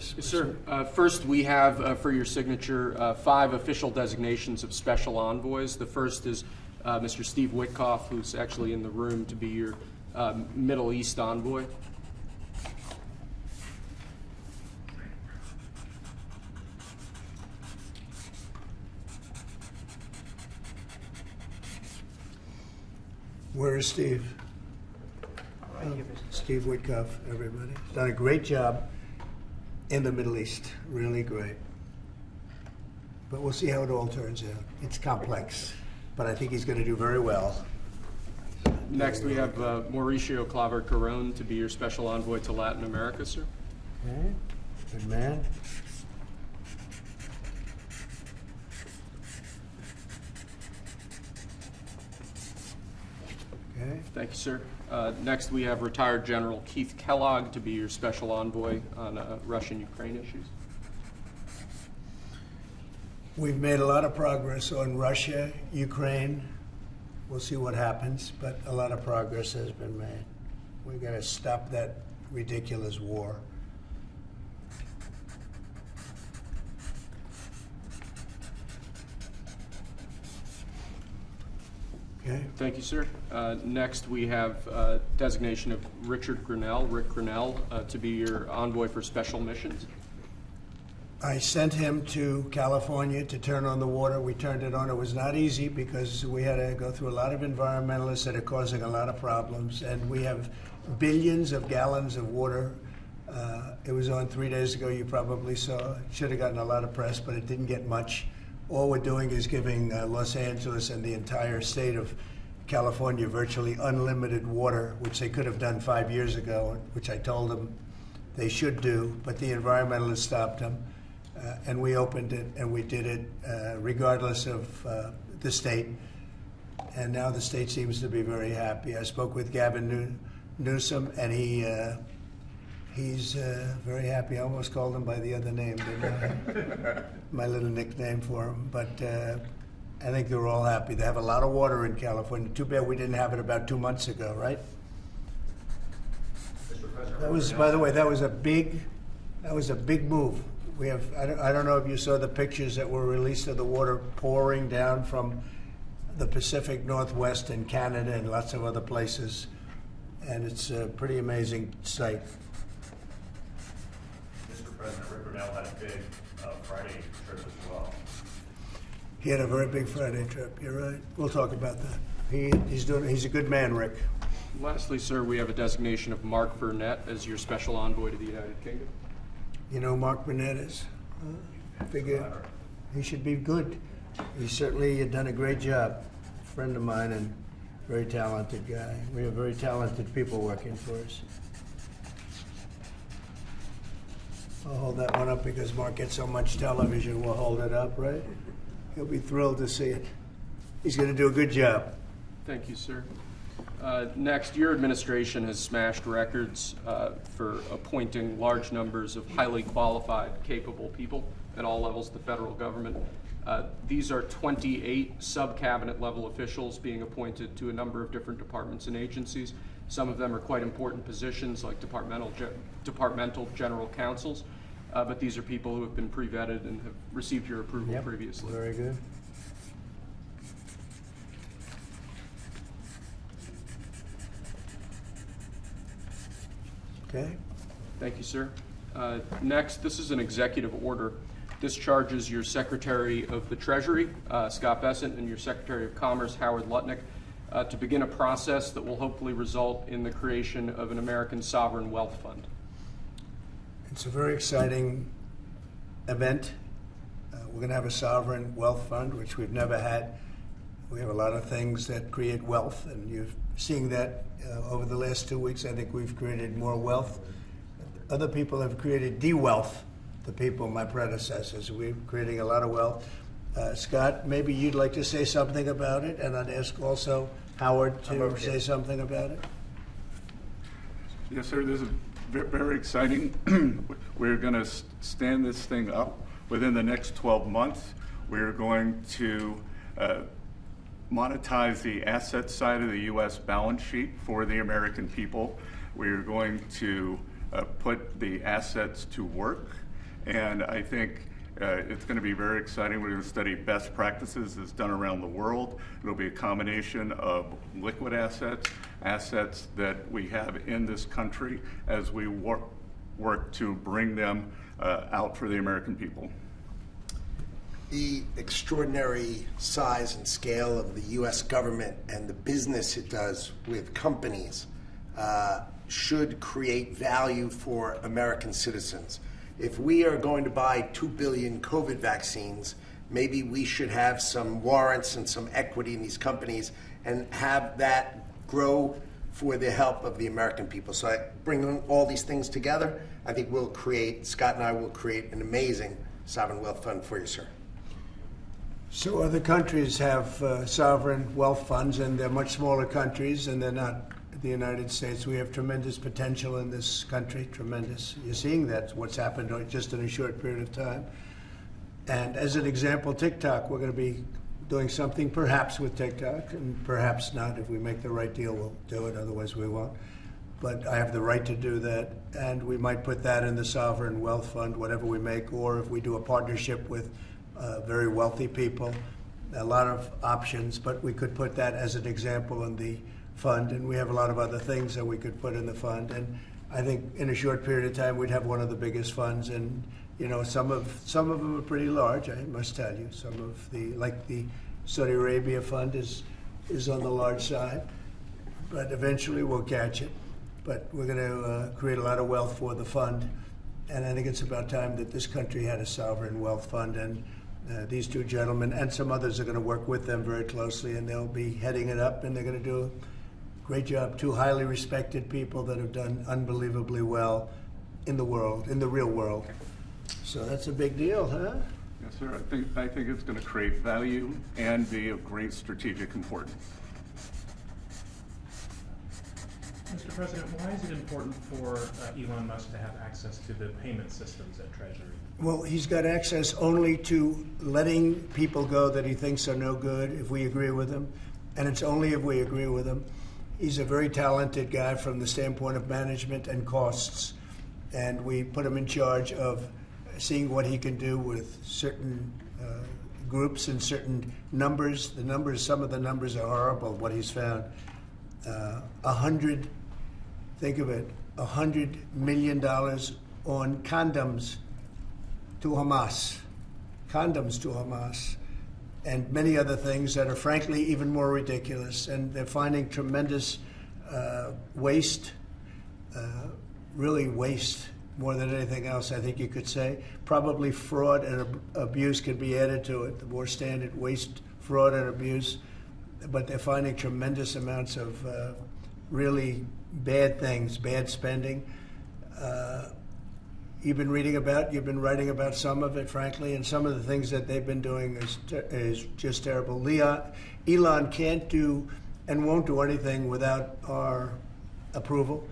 please? Yes, sir. First, we have for your signature 5 official designations of special envoys. The first is Mr. Steve Witkoff, who's actually in the room, to be your Middle East envoy. Where is Steve? Steve Witkoff, everybody. Done a great job in the Middle East. Really great. But we'll see how it all turns out. It's complex, but I think he's going to do very well. Next, we have Mauricio Claver Caron to be your special envoy to Latin America, sir. Okay. Good man. Okay. Thank you, sir. Next, we have retired General Keith Kellogg to be your special envoy on Russian-Ukraine issues. We've made a lot of progress on Russia, Ukraine. We'll see what happens, but a lot of progress has been made. We've got to stop that ridiculous war. Okay. Thank you, sir. Next, we have designation of Rick Grinnell, to be your envoy for special missions. I sent him to California to turn on the water. We turned it on. It was not easy because we had to go through a lot of environmentalists that are causing a lot of problems. And we have billions of gallons of water. It was on 3 days ago. You probably saw. It should have gotten a lot of press, but it didn't get much. All we're doing is giving Los Angeles and the entire state of California virtually unlimited water, which they could have done 5 years ago, which I told them they should do, but the environmentalists stopped them. And we opened it, and we did it regardless of the state. And now the state seems to be very happy. I spoke with Gavin Newsom, and he's very happy. I almost called him by the other name, didn't I? My little nickname for him. But I think they're all happy. They have a lot of water in California. Too bad we didn't have it about 2 months ago, right? Mr. President, That was, by the way, that was a big move. We have, I don't know if you saw the pictures that were released of the water pouring down from the Pacific Northwest and Canada and lots of other places. And it's a pretty amazing sight. Mr. President, Rick Grinnell had a big Friday trip as well. He had a very big Friday trip. You're right. We'll talk about that. He's a good man, Rick. Lastly, sir, we have a designation of Mark Burnett as your special envoy to the United Kingdom. You know who Mark Burnett is? I figure he should be good. He certainly done a great job. A friend of mine and very talented guy. We have very talented people working for us. I'll hold that one up because Mark gets so much television. We'll hold it up, right? He'll be thrilled to see it. He's going to do a good job. Thank you, sir. Next, your administration has smashed records for appointing large numbers of highly qualified, capable people at all levels of the federal government. These are 28 sub-cabinet level officials being appointed to a number of different departments and agencies. Some of them are quite important positions like departmental general counsels, but these are people who have been pre-vetted and have received your approval previously. Very good. Okay. Thank you, sir. Next, this is an executive order. This charges your Secretary of the Treasury, Scott Bessent, and your Secretary of Commerce, Howard Lutnick, to begin a process that will hopefully result in the creation of an American sovereign wealth fund. It's a very exciting event. We're going to have a sovereign wealth fund, which we've never had. We have a lot of things that create wealth, and you're seeing that over the last 2 weeks. I think we've created more wealth. Other people have created de-wealth, the people, my predecessors. We're creating a lot of wealth. Scott, maybe you'd like to say something about it, and I'd ask also Howard to say something about it. Yes, sir. This is very exciting. We're going to stand this thing up within the next 12 months. We're going to monetize the asset side of the U.S. balance sheet for the American people. We're going to put the assets to work And I think it's going to be very exciting. We're going to study best practices as done around the world. It'll be a combination of liquid assets, assets that we have in this country as we work to bring them out for the American people. The extraordinary size and scale of the U.S. government and the business it does with companies should create value for American citizens. If we are going to buy 2 billion COVID vaccines, maybe we should have some warrants and some equity in these companies and have that grow for the help of the American people. So I bring all these things together. I think Scott and I will create an amazing sovereign wealth fund for you, sir. So other countries have sovereign wealth funds, and they're much smaller countries, and they're not the United States. We have tremendous potential in this country, tremendous. You're seeing that, what's happened just in a short period of time. And as an example, TikTok, we're going to be doing something perhaps with TikTok, and perhaps not. If we make the right deal, we'll do it, otherwise we won't. But I have the right to do that, and we might put that in the sovereign wealth fund, whatever we make, or if we do a partnership with very wealthy people, a lot of options, but we could put that as an example in the fund, and we have a lot of other things that we could put in the fund. And I think in a short period of time, we'd have one of the biggest funds, and you know, some of them are pretty large, I must tell you. Some of like the Saudi Arabia fund is on the large side, but eventually we'll catch it. But we're going to create a lot of wealth for the fund, and I think it's about time that this country had a sovereign wealth fund, and these two gentlemen and some others are going to work with them very closely, and they'll be heading it up, and they're going to do a great job. Two highly respected people that have done unbelievably well in the world, in the real world. So that's a big deal, huh? Yes, sir. I think it's going to create value and be of great strategic importance. Mr. President, why is it important for Elon Musk to have access to the payment systems at Treasury? Well, he's got access only to letting people go that he thinks are no good if we agree with him, and it's only if we agree with him. He's a very talented guy from the standpoint of management and costs, and we put him in charge of seeing what he can do with certain groups and certain numbers. Some of the numbers are horrible, what he's found. $100 million on condoms to Hamas, and many other things that are frankly even more ridiculous. And they're finding tremendous waste, really waste more than anything else, I think you could say. Probably fraud and abuse could be added to it, the more standard waste, fraud, and abuse. But they're finding tremendous amounts of really bad things, bad spending. You've been writing about some of it, frankly, and some of the things that they've been doing is just terrible. Elon can't do and won't do anything without our approval,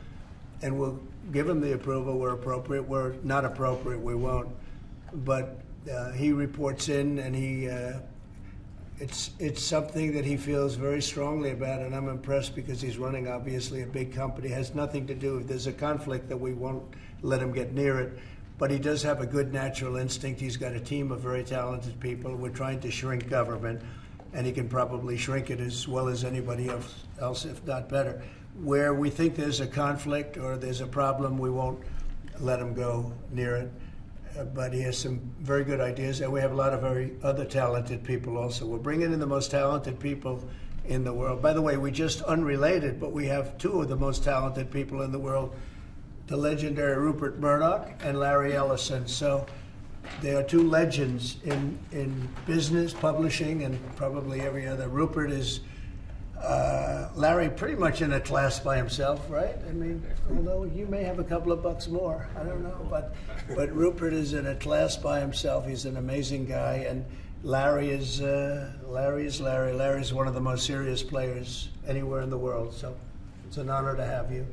and we'll give him the approval where appropriate. Where not appropriate, we won't. But he reports in, and it's something that he feels very strongly about, and I'm impressed because he's running, obviously, a big company. It has nothing to do, if there's a conflict, that we won't let him get near it. But he does have a good natural instinct. He's got a team of very talented people. We're trying to shrink government, and he can probably shrink it as well as anybody else, if not better. Where we think there's a conflict or there's a problem, we won't let him go near it. But he has some very good ideas, and we have a lot of very other talented people also. We're bringing in the most talented people in the world. By the way, we just unrelated, but we have two of the most talented people in the world, the legendary Rupert Murdoch and Larry Ellison. So they are two legends in business, publishing, and probably every other. Rupert is Larry pretty much in a class by himself, right? I mean, although you may have a couple of bucks more, I don't know. But Rupert is in a class by himself. He's an amazing guy, and Larry is Larry. Larry's one of the most serious players anywhere in the world. So it's an honor to have you.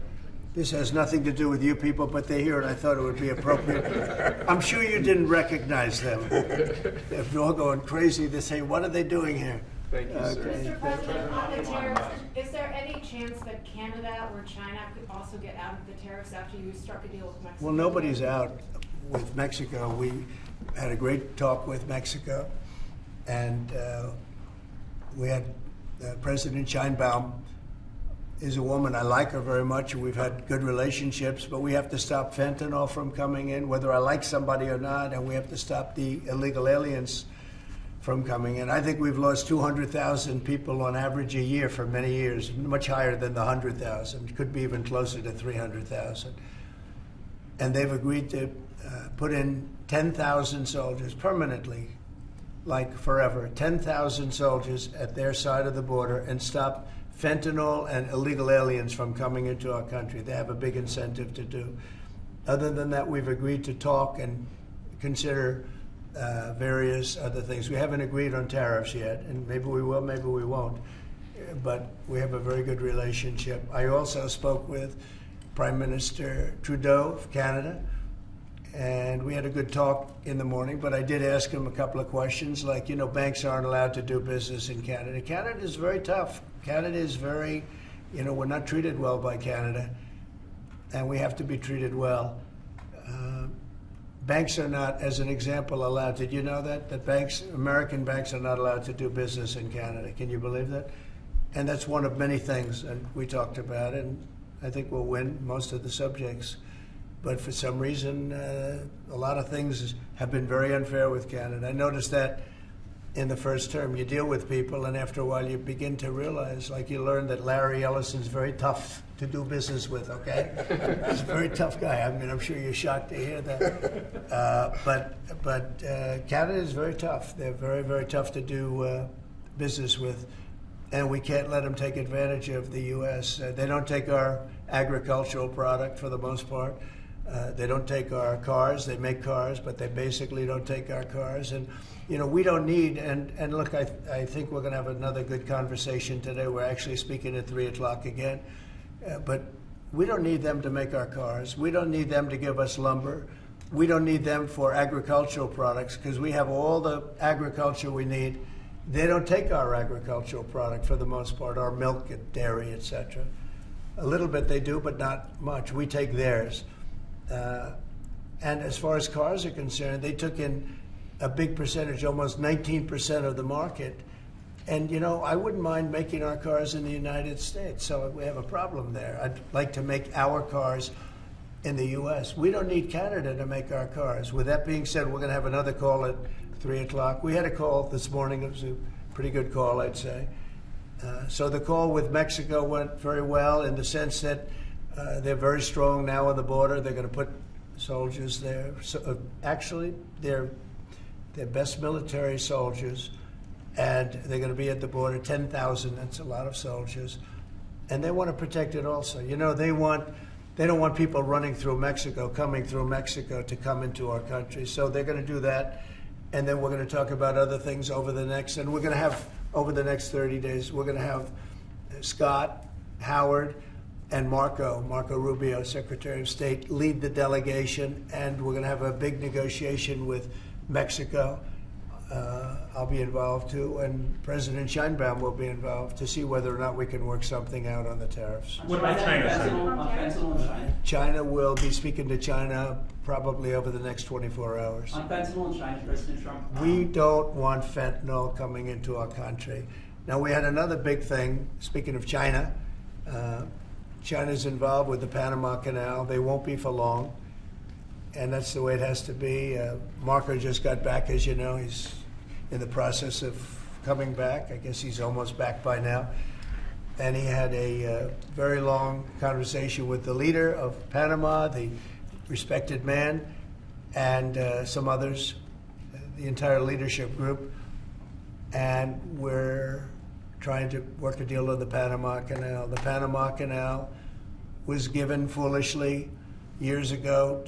This has nothing to do with you people, but they're here, and I thought it would be appropriate. I'm sure you didn't recognize them. They're all going crazy. They say, "What are they doing here?" Thank you, sir. Mr. President, on the tariffs, is there any chance that Canada or China could also get out of the tariffs after you struck a deal with Mexico? Well, nobody's out. with Mexico. We had a great talk with Mexico, and we had President Sheinbaum is a woman. I like her very much. We've had good relationships, but we have to stop fentanyl from coming in, whether I like somebody or not, and we have to stop the illegal aliens from coming in. I think we've lost 200,000 people on average a year for many years, much higher than the 100,000. Could be even closer to 300,000. And they've agreed to put in 10,000 soldiers permanently, like forever, 10,000 soldiers at their side of the border and stop fentanyl and illegal aliens from coming into our country. They have a big incentive to do. Other than that, we've agreed to talk and consider various other things. We haven't agreed on tariffs yet, and maybe we will, maybe we won't. But we have a very good relationship. I also spoke with Prime Minister Trudeau of Canada, and we had a good talk in the morning, but I did ask him a couple of questions, like, banks aren't allowed to do business in Canada. Canada is very tough. Canada is very, we're not treated well by Canada, and we have to be treated well. Banks are not, as an example, allowed. Did you know that American banks are not allowed to do business in Canada? Can you believe that? And that's one of many things, and we talked about it, and I think we'll win most of the subjects. But for some reason, a lot of things have been very unfair with Canada. I noticed that in the first term. You deal with people, and after a while you begin to realize, like you learn that Larry Ellison's very tough to do business with, okay? He's a very tough guy. I mean, I'm sure you're shocked to hear that. But Canada is very tough. They're very, very tough to do business with, and we can't let them take advantage of the U.S. They don't take our agricultural product for the most part. They don't take our cars. They make cars, but they basically don't take our cars. And, we don't need, and look, I think we're going to have another good conversation today. We're actually speaking at 3 o'clock again. But we don't need them to make our cars. We don't need them to give us lumber. We don't need them for agricultural products because we have all the agriculture we need. They don't take our agricultural product for the most part, our milk and dairy, etc. A little bit they do, but not much. We take theirs. And as far as cars are concerned, they took in a big percentage, almost 19% of the market. And, I wouldn't mind making our cars in the United States, so we have a problem there. I'd like to make our cars in the U.S. We don't need Canada to make our cars. With that being said, we're going to have another call at 3 o'clock. We had a call this morning. It was a pretty good call, I'd say. So the call with Mexico went very well in the sense that they're very strong now on the border. They're going to put soldiers there. So, actually, they're best military soldiers, and they're going to be at the border, 10,000. That's a lot of soldiers, and they want to protect it also. They don't want people running through Mexico, coming through Mexico to come into our country. So they're going to do that, and then we're going to talk about other things over the next 30 days. We're going to have Scott, Howard, and Marco Rubio, Secretary of State, lead the delegation, and we're going to have a big negotiation with Mexico. I'll be involved too, and President Sheinbaum will be involved to see whether or not we can work something out on the tariffs. What about China, sir? China will be speaking to China probably over the next 24 hours. On fentanyl and China, President Trump. We don't want fentanyl coming into our country. Now, we had another big thing, speaking of China. China's involved with the Panama Canal. They won't be for long, and that's the way it has to be. Marco just got back, as you know. He's in the process of coming back. I guess he's almost back by now. And he had a very long conversation with the leader of Panama, the respected man, and some others, the entire leadership group. And we're trying to work a deal on the Panama Canal. The Panama Canal was given foolishly years ago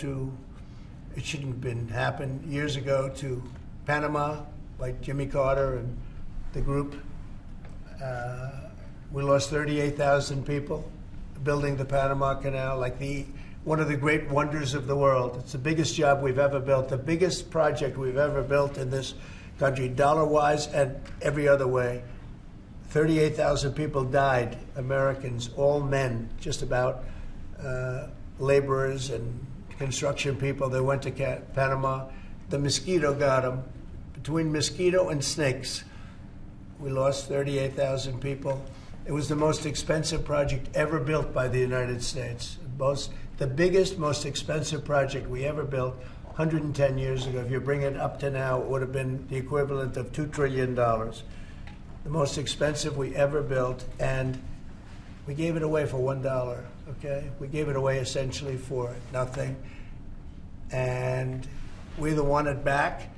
it shouldn't have been happened, years ago to Panama, like Jimmy Carter and the group. We lost 38,000 people building the Panama Canal, like one of the great wonders of the world. It's the biggest job we've ever built, the biggest project we've ever built in this country, dollar-wise and every other way. 38,000 people died, Americans, all men, just about, laborers and construction people. They went to Panama. The mosquito got them. Between mosquito and snakes, we lost 38,000 people. It was the most expensive project ever built by the United States. The biggest, most expensive project we ever built 110 years ago. If you bring it up to now, it would have been the equivalent of $2 trillion. The most expensive we ever built, and we gave it away for $1, okay? We gave it away essentially for nothing. And we either want it back,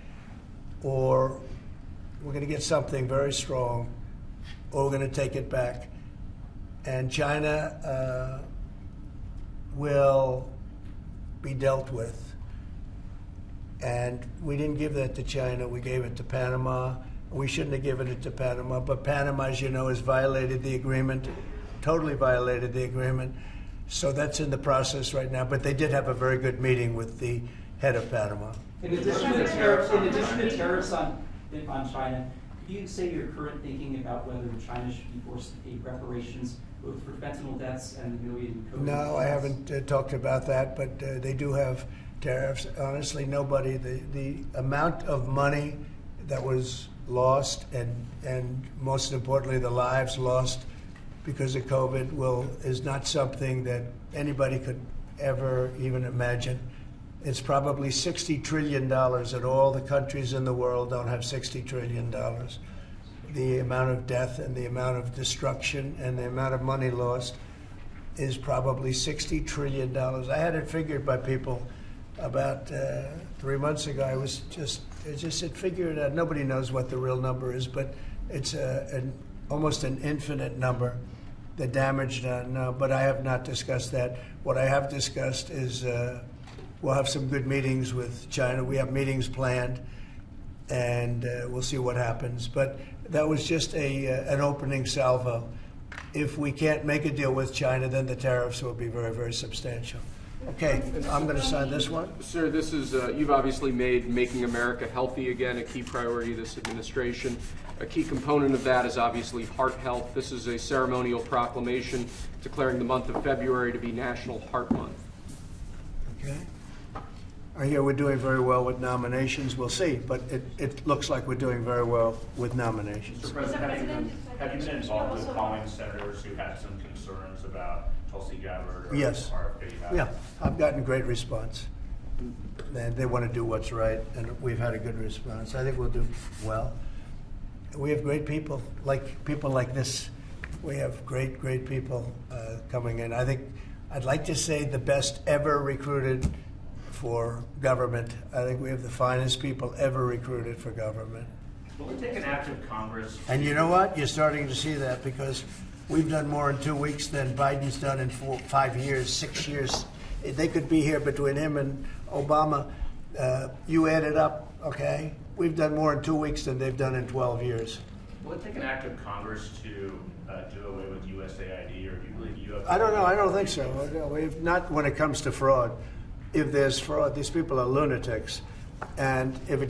or we're going to get something very strong, or we're going to take it back. And China will be dealt with. And we didn't give that to China. We gave it to Panama. We shouldn't have given it to Panama. But Panama, as you know, has violated the agreement, totally violated the agreement. So that's in the process right now. But they did have a very good meeting with the head of Panama. In addition to tariffs on China, could you say your current thinking about whether China should be forced to pay reparations both for fentanyl deaths and the million COVID No, I haven't talked about that, but they do have tariffs. Honestly, nobody, the amount of money that was lost and most importantly, the lives lost because of COVID is not something that anybody could ever even imagine. It's probably $60 trillion, and all the countries in the world don't have $60 trillion. The amount of death and the amount of destruction and the amount of money lost is probably $60 trillion. I had it figured by people about 3 months ago. It figured out. Nobody knows what the real number is, but it's almost an infinite number. The damage done, but I have not discussed that. What I have discussed is we'll have some good meetings with China. We have meetings planned, and we'll see what happens. But that was just an opening salvo. If we can't make a deal with China, then the tariffs will be very, very substantial. Okay, I'm going to sign this one. Sir, this is, you've obviously made making America healthy again a key priority of this administration. A key component of that is obviously heart health. This is a ceremonial proclamation declaring the month of February to be National Heart Month. Okay. I hear we're doing very well with nominations. We'll see, but it looks like we're doing very well with nominations. Mr. President, have you been involved with calling senators who had some concerns about Tulsi Gabbard or Yes. RFK? Yeah, I've gotten great response. And they want to do what's right, and we've had a good response. I think we'll do well. We have great people like this. We have great people coming in. I'd like to say the best ever recruited for government. I think we have the finest people ever recruited for government. Will it take an act of Congress? And you know what? You're starting to see that because we've done more in 2 weeks than Biden's done in 5 years, 6 years. They could be here between him and Obama. You add it up, okay? We've done more in 2 weeks than they've done in 12 years. Will it take an act of Congress to do away with USAID, or do you believe you have? I don't know. I don't think so. Not when it comes to fraud. If there's fraud, these people are lunatics. And if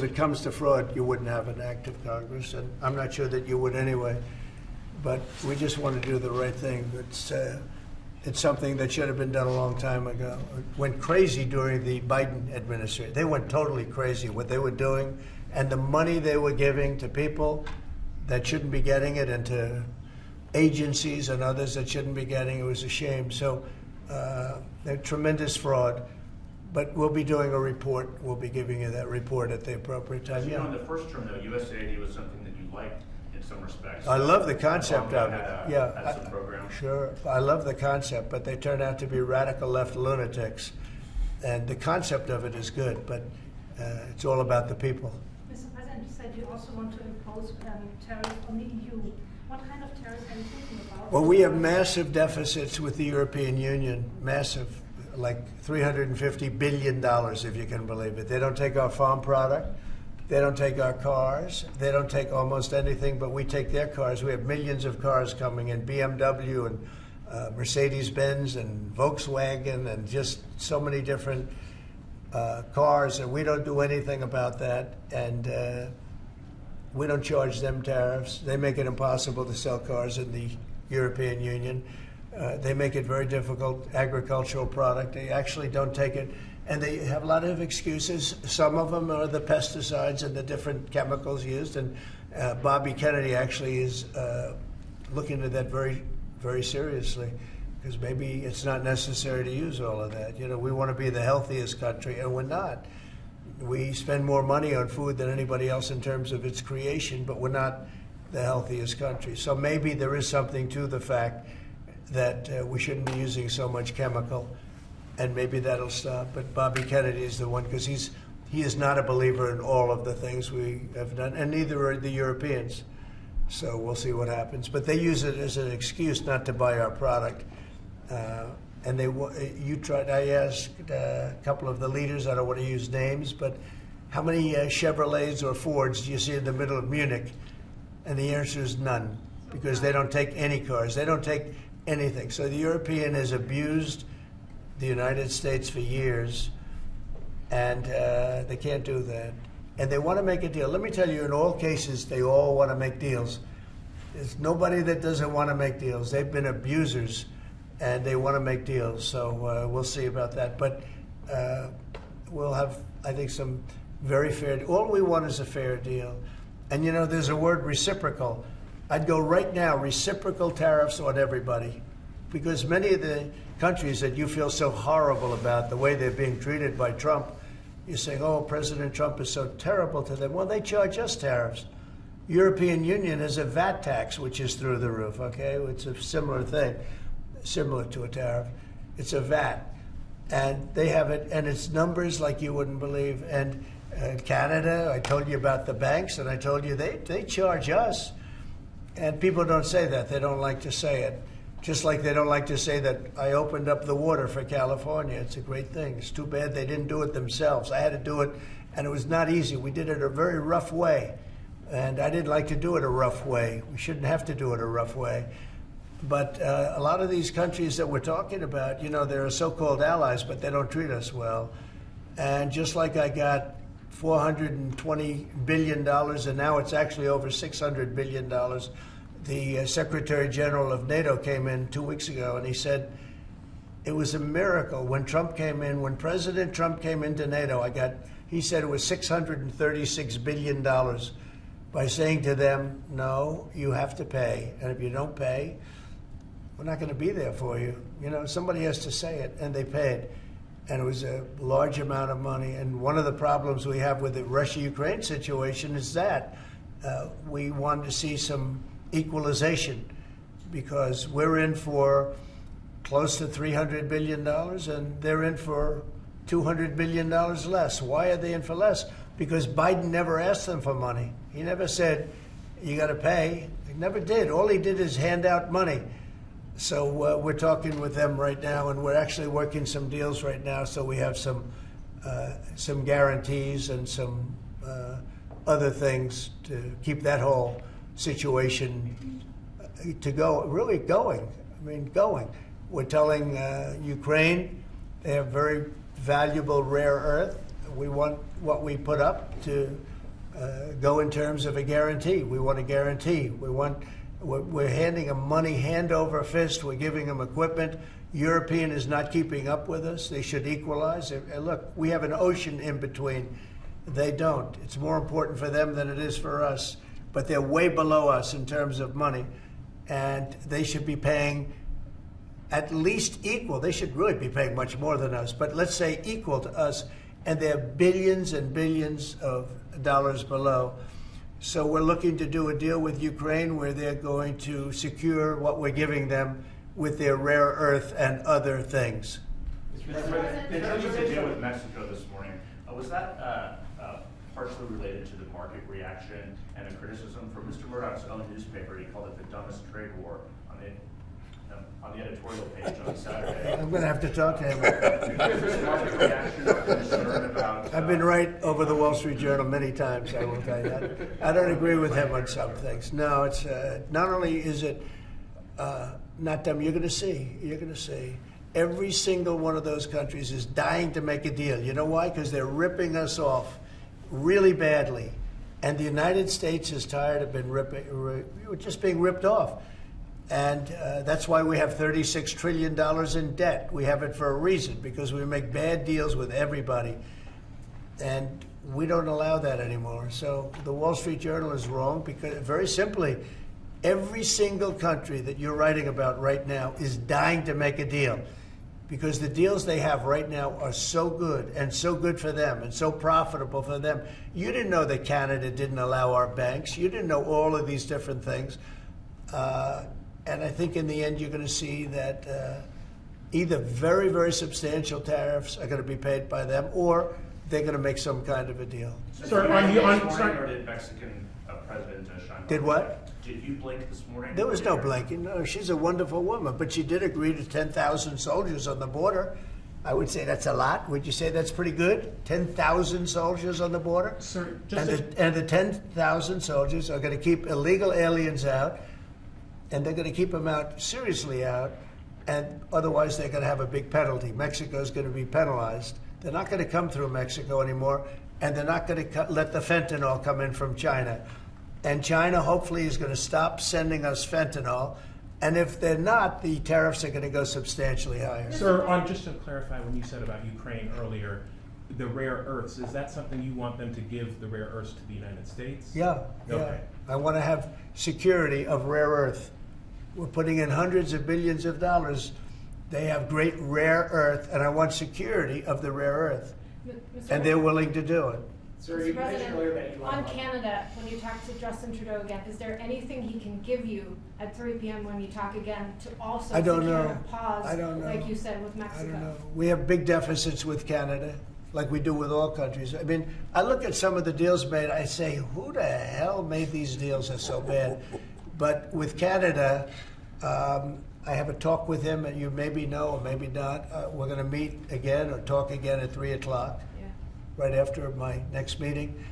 it comes to fraud, you wouldn't have an act of Congress. And I'm not sure that you would anyway. But we just want to do the right thing. It's something that should have been done a long time ago. It went crazy during the Biden administration. They went totally crazy what they were doing, and the money they were giving to people that shouldn't be getting it, and to agencies and others that shouldn't be getting it. It was a shame. So tremendous fraud. But we'll be doing a report. We'll be giving you that report at the appropriate time. You know, in the first term, though, USAID was something that you liked in some respects. I love the concept of it. Had some programs. Sure. I love the concept, but they turn out to be radical left lunatics. And the concept of it is good, but it's all about the people. Mr. President, you said you also want to impose tariffs on the EU. What kind of tariffs are you thinking about? Well, we have massive deficits with the European Union, massive, like $350 billion, if you can believe it. They don't take our farm product. They don't take our cars. They don't take almost anything, but we take their cars. We have millions of cars coming in, BMW and Mercedes-Benz and Volkswagen and just so many different cars, and we don't do anything about that. And we don't charge them tariffs. They make it impossible to sell cars in the European Union. They make it very difficult, agricultural product. They actually don't take it, and they have a lot of excuses. Some of them are the pesticides and the different chemicals used, and Bobby Kennedy actually is looking at that very, very seriously, because maybe it's not necessary to use all of that. You know, we want to be the healthiest country, and we're not. We spend more money on food than anybody else in terms of its creation, but we're not the healthiest country. So maybe there is something to the fact that we shouldn't be using so much chemical, and maybe that'll stop. But Bobby Kennedy is the one, because he is not a believer in all of the things we have done, and neither are the Europeans. So we'll see what happens. But they use it as an excuse not to buy our product. And I asked a couple of the leaders, I don't want to use names, but how many Chevrolets or Fords do you see in the middle of Munich? And the answer is none, because they don't take any cars. They don't take anything. So the European has abused the United States for years, and they can't do that. And they want to make a deal. Let me tell you, in all cases, they all want to make deals. There's nobody that doesn't want to make deals. They've been abusers, and they want to make deals. So we'll see about that. But we'll have, I think, some very fair. All we want is a fair deal. And you know, there's a word, reciprocal. I'd go right now, reciprocal tariffs on everybody, because many of the countries that you feel so horrible about, the way they're being treated by Trump, you're saying, oh, President Trump is so terrible to them. Well, they charge us tariffs. European Union has a VAT tax, which is through the roof, okay? It's a similar thing, similar to a tariff. It's a VAT. And they have it, and it's numbers like you wouldn't believe. And Canada, I told you about the banks, and I told you they charge us. And people don't say that. They don't like to say it. Just like they don't like to say that I opened up the water for California. It's a great thing. It's too bad they didn't do it themselves. I had to do it, and it was not easy. We did it a very rough way. And I didn't like to do it a rough way. We shouldn't have to do it a rough way. But a lot of these countries that we're talking about, you know, they're so-called allies, but they don't treat us well. And just like I got $420 billion, and now it's actually over $600 billion. The Secretary General of NATO came in 2 weeks ago, and he said it was a miracle when Trump came in, when President Trump came into NATO. He said it was $636 billion by saying to them, no, you have to pay. And if you don't pay, we're not going to be there for you. You know, somebody has to say it, and they paid. And it was a large amount of money. And one of the problems we have with the Russia-Ukraine situation is that we wanted to see some equalization, because we're in for close to $300 billion, and they're in for $200 billion less. Why are they in for less? Because Biden never asked them for money. He never said, you got to pay. He never did. All he did is hand out money. So we're talking with them right now, and we're actually working some deals right now. So we have some guarantees and some other things to keep that whole situation to go, really going. I mean, going. We're telling Ukraine they have very valuable rare earth. We want what we put up to go in terms of a guarantee. We want a guarantee. We're handing them money hand over fist. We're giving them equipment. European is not keeping up with us. They should equalize. And look, we have an ocean in between. They don't. It's more important for them than it is for us. But they're way below us in terms of money. And they should be paying at least equal. They should really be paying much more than us. But let's say equal to us. And they're billions and billions of dollars below. So we're looking to do a deal with Ukraine where they're going to secure what we're giving them with their rare earth and other things. In terms of the deal with Mexico this morning, was that partially related to the market reaction and the criticism from Mr. Murdoch's own newspaper? He called it the dumbest trade war on the editorial page on Saturday. I'm going to have to talk to him. Market reaction or concern about, I've been right over the Wall Street Journal many times, I will tell you that. I don't agree with him on some things. No, it's not only is it not dumb, you're going to see. Every single one of those countries is dying to make a deal. You know why? Because they're ripping us off really badly. And the United States is tired of being just being ripped off. And that's why we have $36 trillion in debt. We have it for a reason, because we make bad deals with everybody. And we don't allow that anymore. So the Wall Street Journal is wrong, because very simply, every single country that you're writing about right now is dying to make a deal, because the deals they have right now are so good and so good for them and so profitable for them. You didn't know that Canada didn't allow our banks. You didn't know all of these different things. And I think in the end, you're going to see that either very, very substantial tariffs are going to be paid by them, or they're going to make some kind of a deal. Sir, Or did Mexican President Sheinbaum? Did what? Did you blink this morning? There was no blinking. No, she's a wonderful woman, but she did agree to 10,000 soldiers on the border. I would say that's a lot. Would you say that's pretty good? 10,000 soldiers on the border? Sir, And the 10,000 soldiers are going to keep illegal aliens out, and they're going to keep them out, seriously out, and otherwise they're going to have a big penalty. Mexico is going to be penalized. They're not going to come through Mexico anymore, and they're not going to let the fentanyl come in from China. And China hopefully is going to stop sending us fentanyl. And if they're not, the tariffs are going to go substantially higher. Sir, just to clarify, when you said about Ukraine earlier, the rare earths, is that something you want them to give the rare earths to the United States? Yeah. Okay. I want to have security of rare earth. We're putting in hundreds of billions of dollars. They have great rare earth, and I want security of the rare earth. And they're willing to do it. Sir, Mr. you mentioned earlier that President, you on Canada, when you talk to Justin Trudeau again, is there anything he can give you at 3 p.m. when you talk again to also I don't secure know. a pause, I don't know. like you said with I Mexico? don't know. We have big deficits with Canada, like we do with all countries. I mean, I look at some of the deals made, I say, who the hell made these deals are so bad? But with Canada, I have a talk with him, and you maybe know or maybe not. We're going to meet again or talk again at 3 o'clock, Yeah. right after my next meeting,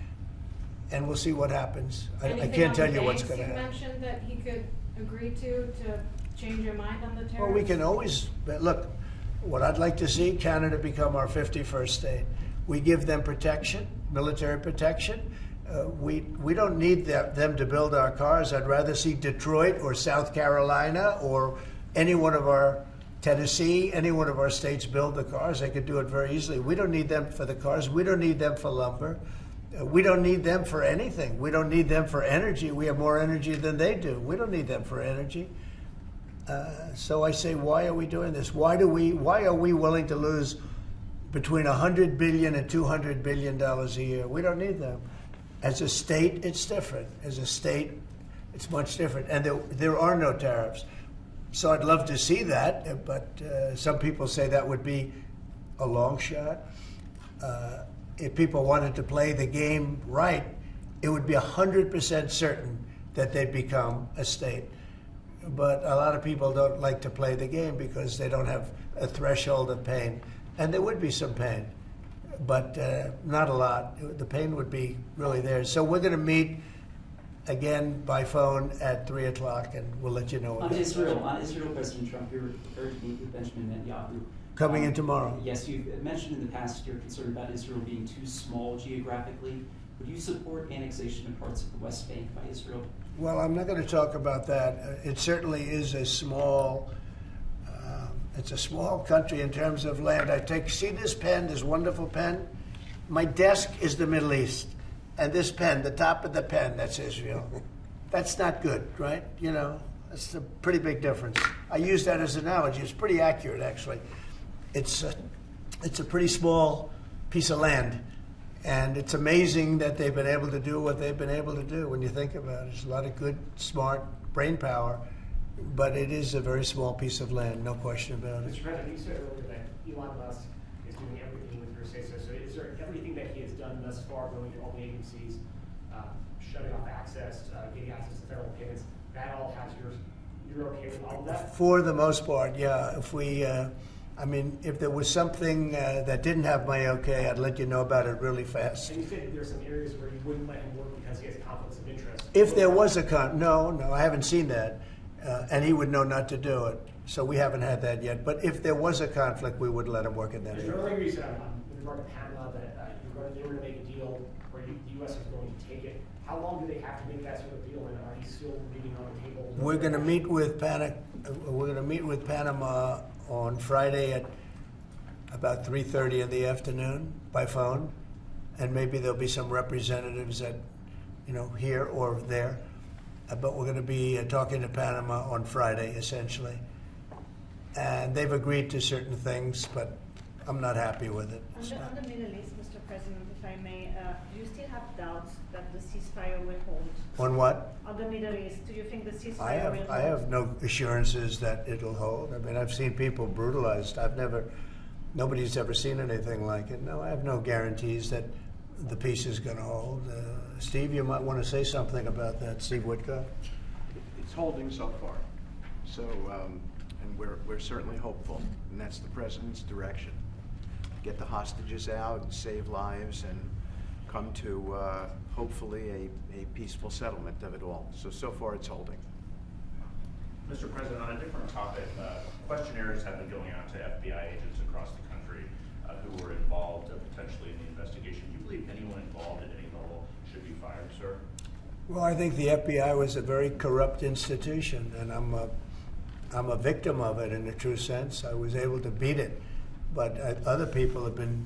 and we'll see what happens. I Anything can't on tell the you what's banks going to you happen. mentioned that he could agree to change your mind on the tariffs? Well, we can always, but look, what I'd like to see, Canada become our 51st state. We give them protection, military protection. We don't need them to build our cars. I'd rather see Detroit or South Carolina or any one of our, Tennessee, any one of our states build the cars. They could do it very easily. We don't need them for the cars. We don't need them for lumber. We don't need them for anything. We don't need them for energy. We have more energy than they do. We don't need them for energy. So I say, why are we doing this? Why are we willing to lose between $100 billion and $200 billion a year? We don't need them. As a state, it's different. As a state, it's much different. And there are no tariffs. So I'd love to see that, but some people say that would be a long shot. If people wanted to play the game right, it would be 100% certain that they'd become a state. But a lot of people don't like to play the game because they don't have a threshold of pain. And there would be some pain, but not a lot. The pain would be really there. So we're going to meet again by phone at 3 o'clock, and we'll let you know. On Israel, President Trump, you're prepared to meet with Benjamin Netanyahu. Coming in tomorrow. Yes, you've mentioned in the past you're concerned about Israel being too small geographically. Would you support annexation of parts of the West Bank by Israel? Well, I'm not going to talk about that. It certainly is a small. It's a small country in terms of land. See this pen, this wonderful pen? My desk is the Middle East. And this pen, the top of the pen, that's Israel. That's not good, right? You know, that's a pretty big difference. I use that as an analogy. It's pretty accurate, actually. It's a pretty small piece of land. And it's amazing that they've been able to do what they've been able to do when you think about it. There's a lot of good, smart brain power. But it is a very small piece of land, no question about it. Mr. President, you said earlier that Elon Musk is doing everything with your say-so. So is there everything that he has done thus far, going to all the agencies, shutting off access, getting access to federal payments, that all has yours? You're okay with all of that? For the most part, yeah. If we, if there was something that didn't have my okay, I'd let you know about it really fast. And you said that there are some areas where you wouldn't let him work because he has conflicts of interest. If there was a no, I haven't seen that. And he would know not to do it. So we haven't had that yet. But if there was a conflict, we would let him work in that Mr. area. Earlier you said with regard to Pamela that they were going to make a deal where the U.S. is going to take it. How long do they have to make that sort of deal, and are you still leaving on the table? We're going to meet with Panama on Friday at about 3:30 in the afternoon by phone, and maybe there'll be some representatives at, here or there. But we're going to be talking to Panama on Friday, essentially. And they've agreed to certain things, but I'm not happy with it. On the Middle East, Mr. President, if I may, do you still have doubts that the ceasefire will hold? On what? On the Middle East, do you think the ceasefire will hold? I have no assurances that it'll hold. I mean, I've seen people brutalized. Nobody's ever seen anything like it. No, I have no guarantees that the peace is going to hold. Steve, you might want to say something about that. Steve Woodcock. It's holding so far. So, and we're certainly hopeful, and that's the president's direction. Get the hostages out and save lives and come to hopefully a peaceful settlement of it all. So far it's holding. Mr. President, on a different topic, questionnaires have been going out to FBI agents across the country who were involved potentially in the investigation. Do you believe anyone involved at any level should be fired, sir? Well, I think the FBI was a very corrupt institution, and I'm a victim of it in a true sense. I was able to beat it, but other people have been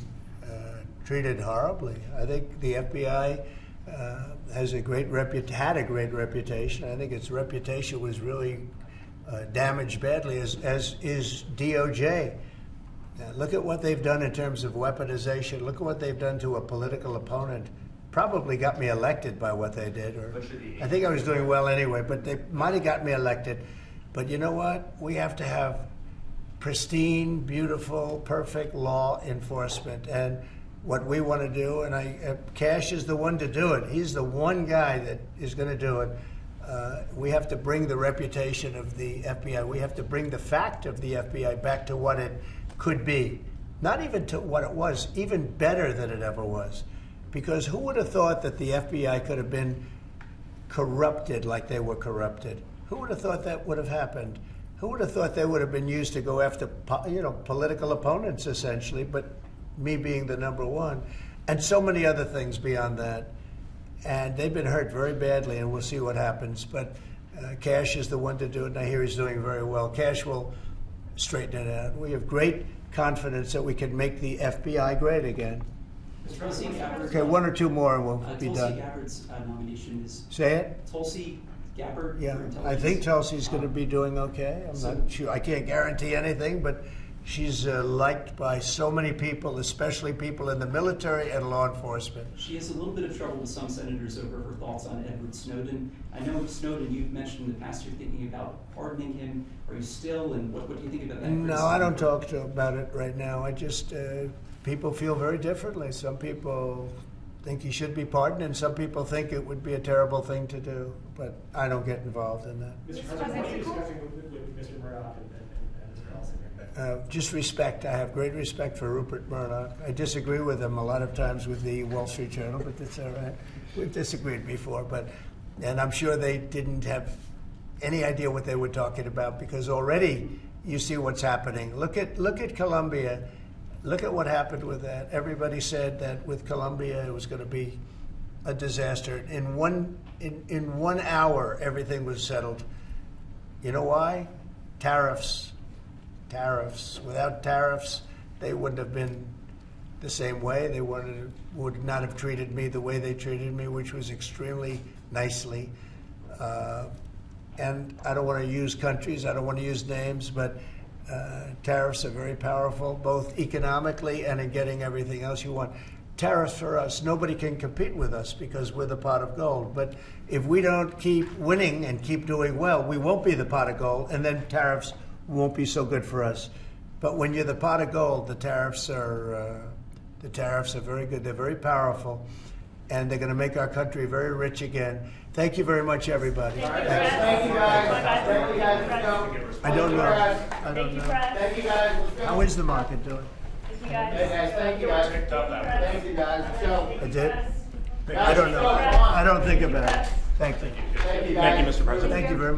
treated horribly. I think the FBI had a great reputation. I think its reputation was really damaged badly, as is DOJ. Now, look at what they've done in terms of weaponization. Look at what they've done to a political opponent. Probably got me elected by what they did. Or I think I was doing well anyway, but they might have got me elected. But you know what? We have to have pristine, beautiful, perfect law enforcement. And what we want to do, and Cash is the one to do it. He's the one guy that is going to do it. We have to bring the reputation of the FBI. We have to bring the fact of the FBI back to what it could be. Not even to what it was, even better than it ever was. Because who would have thought that the FBI could have been corrupted like they were corrupted? Who would have thought that would have happened? Who would have thought they would have been used to go after, political opponents, essentially, but me being the number one, and so many other things beyond that. And they've been hurt very badly, and we'll see what happens. But Cash is the one to do it, and I hear he's doing very well. Cash will straighten it out. We have great confidence that we can make the FBI great again. Tulsi Gabbard. Okay, one or two more, and we'll be Tulsi done. Gabbard's nomination is. Say it? Tulsi Gabbard. Yeah, for intelligence. I think Tulsi's going to be doing okay. I'm not sure. I can't guarantee anything, but she's liked by so many people, especially people in the military and law enforcement. She has a little bit of trouble with some senators over her thoughts on Edward Snowden. I know Snowden, you've mentioned in the past you're thinking about pardoning him. Are you still, and what do you think about that? No, I don't talk about it right now. I just, people feel very differently. Some people think he should be pardoned, and some people think it would be a terrible thing to do. But I don't get involved in that. Mr. President, what are you discussing with Mr. Murdoch and Mr. Ellison? Just respect. I have great respect for Rupert Murdoch. I disagree with him a lot of times with the Wall Street Journal, but that's all right. We've disagreed before, and I'm sure they didn't have any idea what they were talking about, because already you see what's happening. Look at Colombia. Look at what happened with that. Everybody said that with Colombia it was going to be a disaster. In 1 hour, everything was settled. You know why? Tariffs. Without tariffs, they wouldn't have been the same way. They would not have treated me the way they treated me, which was extremely nicely. And I don't want to use countries, I don't want to use names, but tariffs are very powerful, both economically and in getting everything else you want. Tariffs for us, nobody can compete with us because we're the pot of gold. But if we don't keep winning and keep doing well, we won't be the pot of gold, and then tariffs won't be so good for us. But when you're the pot of gold, the tariffs are very good. They're very powerful, and they're going to make our country very rich again. Thank you very much, everybody. Thank you, guys. Thank you, guys. Let's go. I don't know. Thank you, guys. Let's go. How is the market doing? Hey, guys. Thank you, guys. Thank you, guys. Let's go. Is it? I don't know. I don't think about it. Thank you. Thank you, guys. Thank you, Mr. President. Thank you very much.